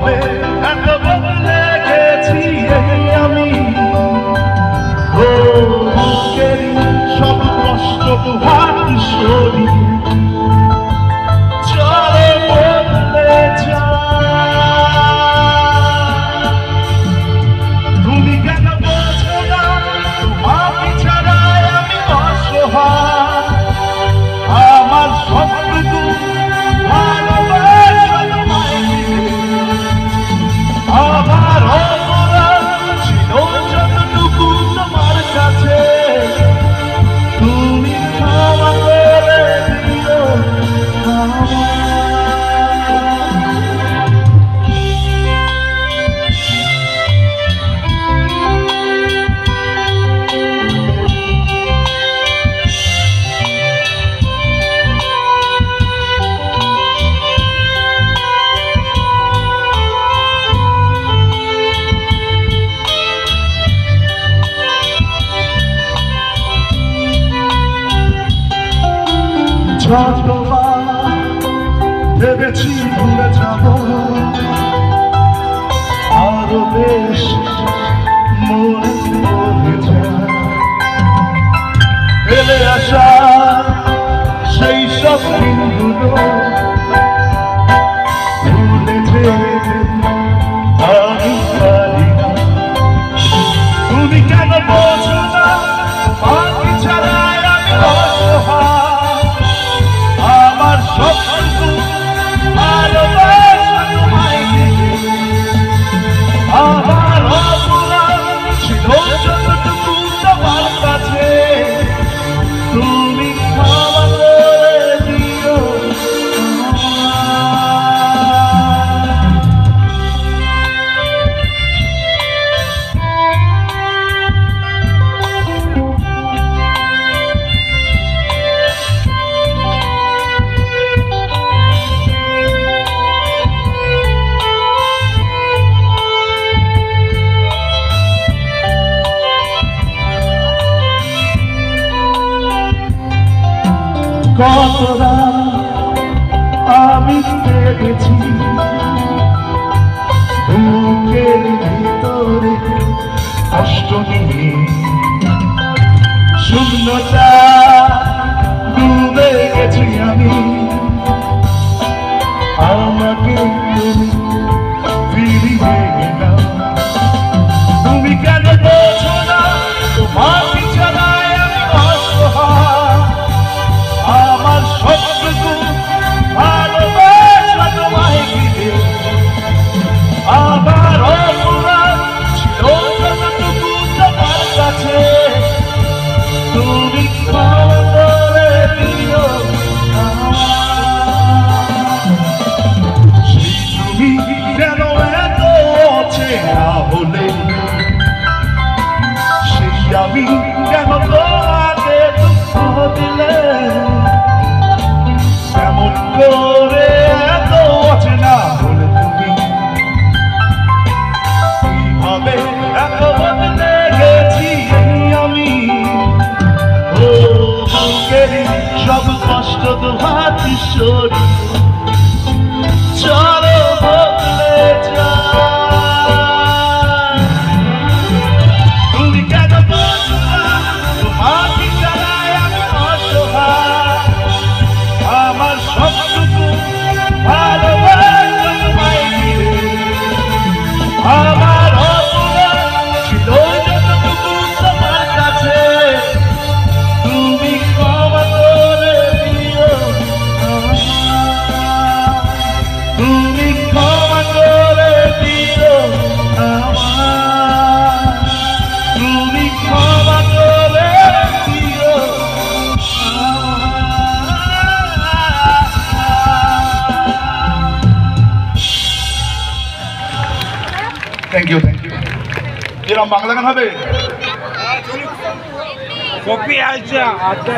কিভাবে এত বদলে গেছি এই আমি ও বুকেরই সব কষ্ট তো হাত সরিয়ে চলে বদলে যা তুমি কেন বোঝো না তোমাকে ছাড়াই আমি অসহায় আমার সবটুকু ভালোবাসা তোমায় দিতে আমার অপরাধ ছিল যতটুকু তোমার কাছে তুমি ক্ষমা করে দিও যতবার ভেবেছি ভুলে যাব আরো বেশ মনে পড়ে যায় ফেলে আসা সেই সব দিনগুলো ভুলে যেতে আমি পারি না তুমি কেন বোঝো না তোমাকে ছাড়াই আমি অসহায় আমার সবটুকু ভালোবাসা তোমায় দিতে আমার অপরাধ ছিল যতটুকু তোমার কাছে তুমি ক্ষমা করে দিও কতরা আমি পেয়েছি বুকের ভিতরে কষ্ট নিয়ে শূন্যতা ডুবে গেছি আমি আমাকে তুমি ফিরিয়ে নাও তুমি কেন বোঝো না তোমাকে ছাড়াই আমি অসহায় আমার সবটুকু ভালোবাসা তোমায় দিতে আমার অপরাধ ছিল যতটুকু তোমার কাছে তুমি ক্ষমা করে দিও তুমি কেন এত অচেনা হলে সেই আমি কেন তোমাকে দুঃখ দিলে এমন করে এত অচেনা হলে তুমি কিভাবে এত বদলে গেছি আমি ও বুকেরই সব কষ্ট তো হাত সরিয়ে চলো বদলে যায় তুমি কেন বোঝো না তোমাকে ছাড়াই আমি অসহায় আমার সবটুকু ভালোবাসা তোমায় দিতে আমার অপরাধ ছিল যতটুকু তোমার কাছে তুমি ক্ষমা করে দিও তুমি ক্ষমা করে দিও তুমি ক্ষমা করে দিও থ্যাংক ইউ এরকম বাংলা গান হবে কপি আছে আচ্ছা